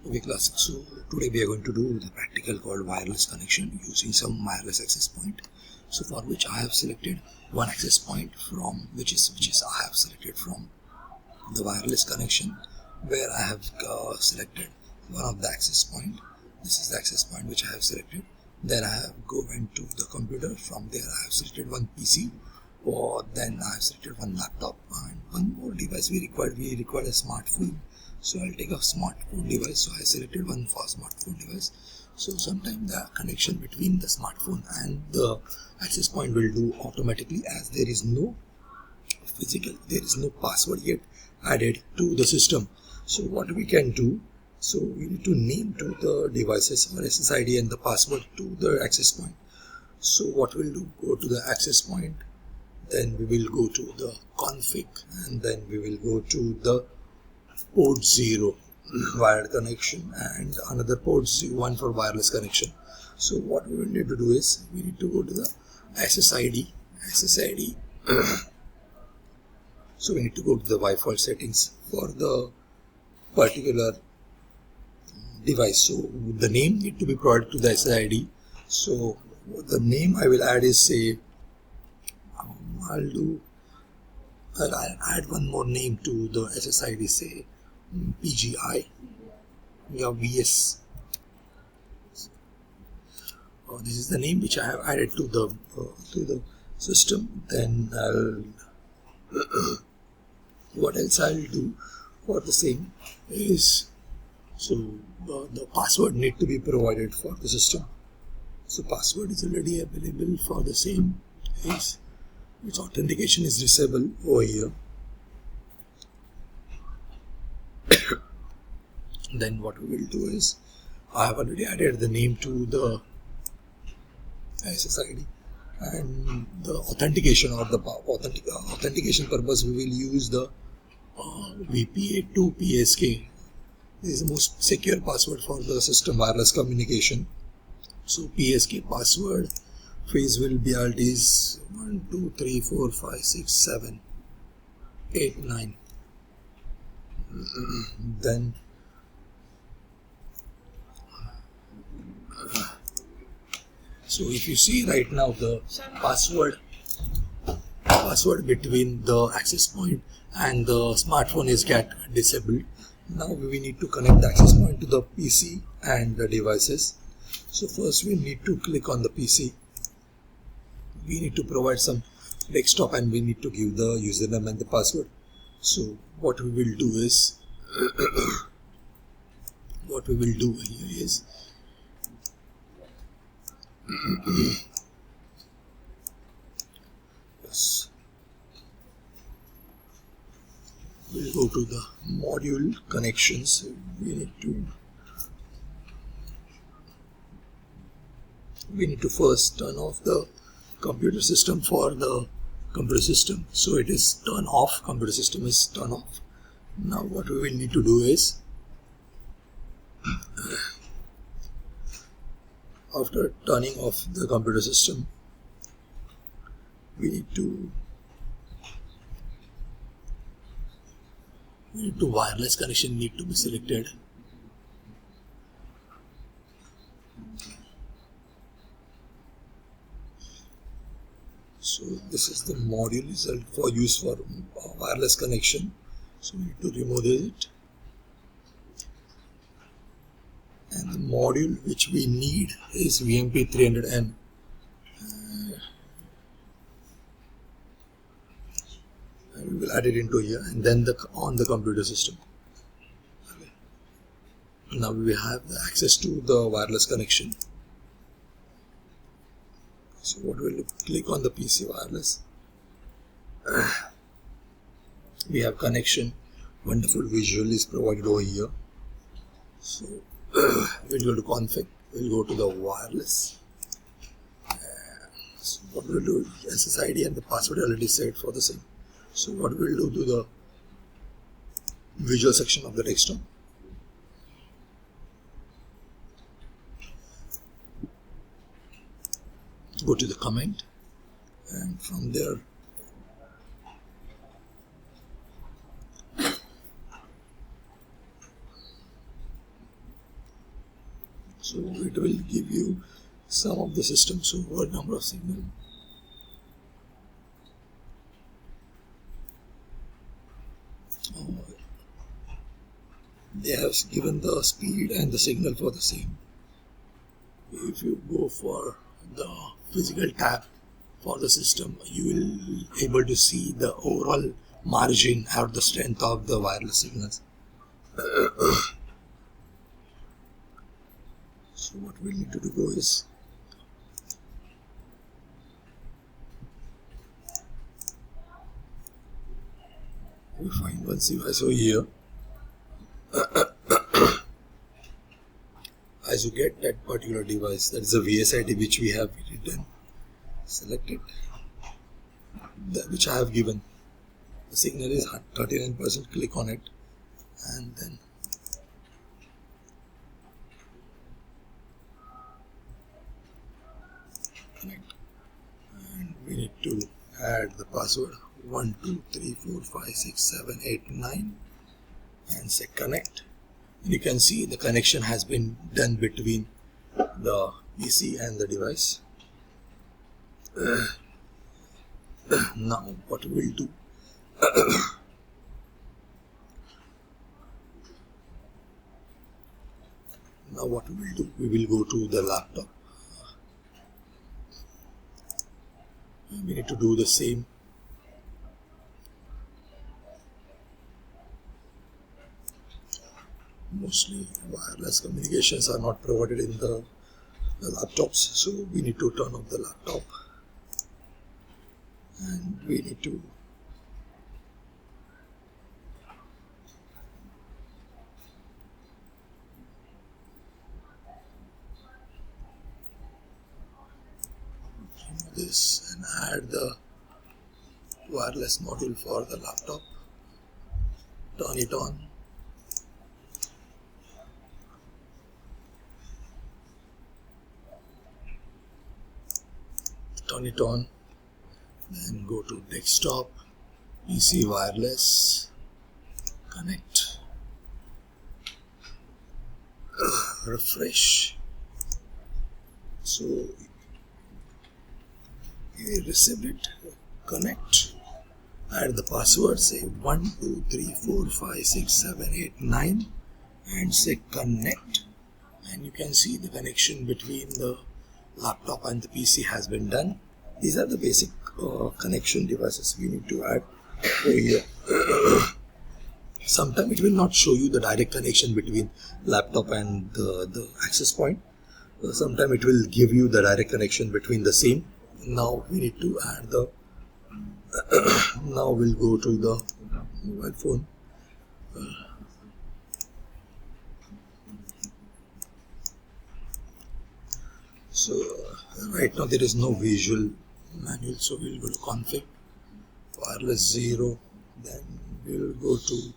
Okay class, so today we are going to do the practical called wireless connection using some wireless access point. So for which I have selected one access point from which is I have selected from the wireless connection, where I have selected one of the access point. This is the access point which I have selected. Then I have went to the computer. From there I have selected one PC, or then I have selected one laptop and one more device we required a smartphone. So I'll take a smartphone device. So I selected one for smartphone device. So sometimes the connection between the smartphone and the access point will do automatically, as there is no password yet added to the system. So what we can do, so we need to name to the devices or SSID and the password to the access point. So what we'll do, go to the access point, then we will go to the config, and then we will go to the port 0 wired connection and another port 1 for wireless connection. So what we will need to do is we need to go to the SSID. So we need to go to the Wi-Fi settings for the particular device. So the name need to be provided to the SSID. So the name I will add is, say, I'll add one more name to the SSID, say PGI or VS. This is the name which I have added to the system. Then what else I'll do for the same is, so the password need to be provided for the system. So password is already available for the same, is which authentication is disabled over here. Then what we will do is, I have already added the name to the SSID, and the authentication or the authentication purpose we will use the VPA2 PSK. This is the most secure password for the system wireless communication. So PSK password phase will be is 1 2 3 4 5 6 7 8 9. Then so if you see right now, the password between the access point and the smartphone is get disabled. Now we need to connect the access point to the PC and the devices. So first we need to click on the PC. We need to provide some desktop and we need to give the username and the password. So what we will do is yes, we'll go to the module connections. We need to first turn off the computer system for the computer system. So it is turn off, computer system is turn off. Now what we will need to do is, after turning off the computer system, we need to wireless connection need to be selected. So this is the module result for use for wireless connection. So we need to remove it, and the module which we need is VMP300N. And we will add it into here, and then on the computer system. Okay. Now we have the access to the wireless connection. So what we'll do, click on the PC wireless. We have connection. Wonderful visual is provided over here. So we'll go to config. We'll go to the wireless. So what we'll do, SSID and the password already set for the same. So what we'll do to the visual section of the desktop. Go to the comment, and from there So it will give you some of the systems, so what number of signal. They have given the speed and the signal for the same. If you go for the physical tab for the system, you will able to see the overall margin or the strength of the wireless signals. So what we need to do is we find one device over here. As you get that particular device, that is a VSID which we have written, select it, which I have given. The signal is 39%, click on it and then connect. And we need to add the password 1 2 3 4 5 6 7 8 9 and say connect. You can see the connection has been done between the PC and the device. Now what we will do, we will go to the laptop. We need to do the same. Mostly wireless communications are not provided in the laptops, so we need to turn off the laptop and we need to remove this and add the wireless module for the laptop, turn it on. Turn it on, then go to desktop, PC wireless, connect, refresh. So you received it, connect, add the password, say 1 2 3 4 5 6 7 8 9 and say connect, and you can see the connection between the laptop and the PC has been done. These are the basic connection devices we need to add over here. Sometimes it will not show you the direct connection between laptop and the access point. Sometimes it will give you the direct connection between the same. Now we need to add the now we'll go to the mobile phone. So right now there is no visual manual, so we'll go to config, wireless 0, then we'll go to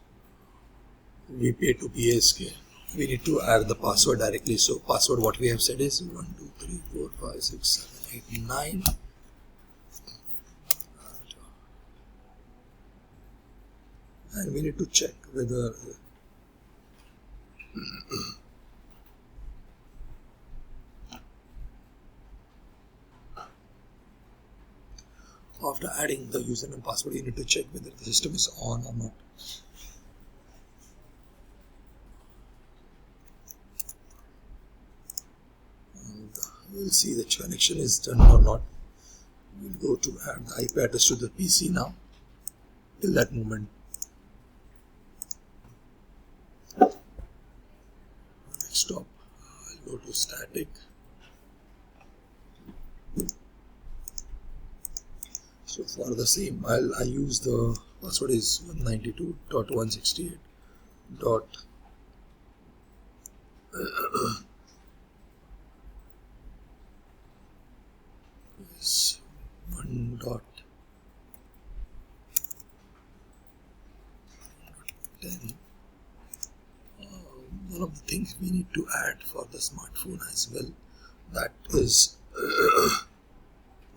VPA to PSK. We need to add the password directly, so password what we have said is 1 2 3 4 5 6 7 8 9. And we need to check whether after adding the username and password, you need to check whether the system is on or not. And we'll see the connection is done or not. We'll go to add the IP address to the PC now. Till that moment, desktop, I'll go to static. So for the same, I use the password is 192.168. Is 1.10. One of the things we need to add for the smartphone as well, that is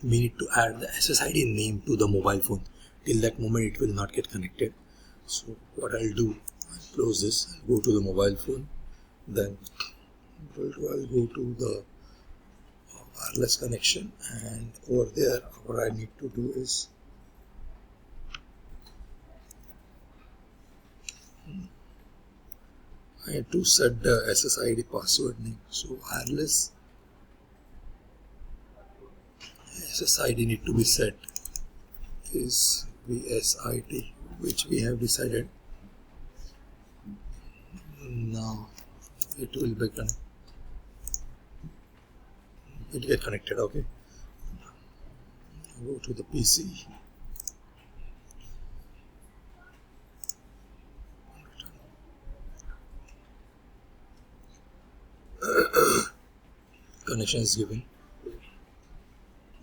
we need to add the SSID name to the mobile phone. Till that moment it will not get connected. So what I'll do, I'll close this, I'll go to the mobile phone, then I'll go to the wireless connection, and over there what I need to do is I have to set the SSID password name. So wireless SSID need to be set is VSID, which we have decided. Now it will be it get connected. Okay, go to the PC. Connection is given.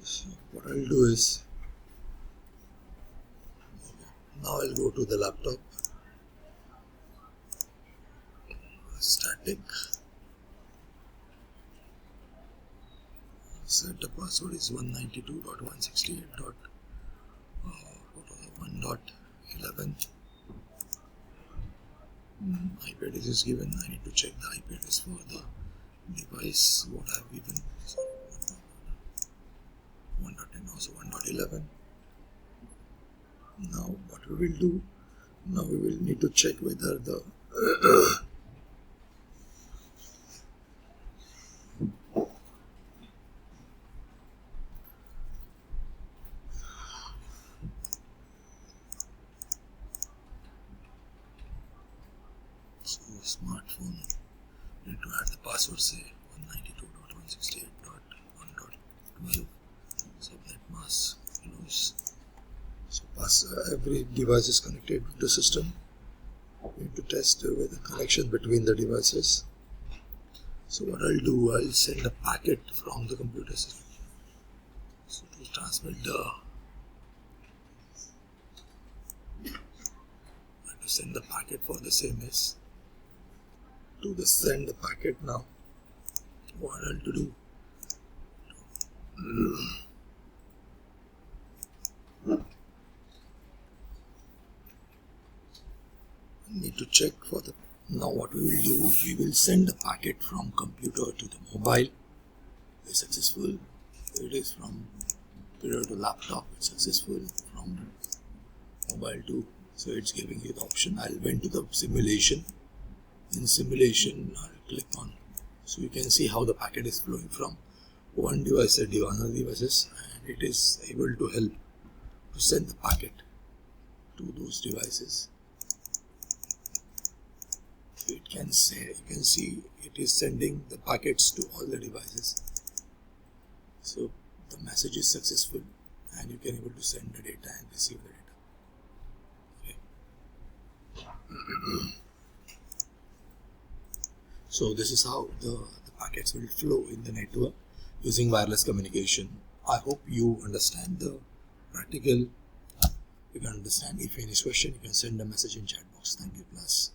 So what I'll do is now I'll go to the laptop, static, set the password is 192.168.1.11. IP address is given. I need to check the IP address for the device what I have given. 1.10, also 1.11. Now what we will do, now we will need to check whether the so smartphone need to add the password, say 192.168.1.12 subnet mask close. So every device is connected to the system. We need to test with the connection between the devices. So what I'll do, I'll send a packet from the computer system. So to transmit send the packet for the same as to the send the packet. Now what I'll do, need to check for the, now what we will do, we will send the packet from computer to the mobile. It's successful. It is from computer to laptop. It's successful. From mobile to, so it's giving you the option. I'll went to the simulation. In simulation I'll click on, so you can see how the packet is flowing from one device to another devices, and it is able to help to send the packet to those devices. So it can say, you can see it is sending the packets to all the devices. So the message is successful, and you can able to send the data and receive the data. Okay. So this is how the packets will flow in the network using wireless communication. I hope you understand the practical. You can understand. If any question, you can send a message in chat box. Thank you, class.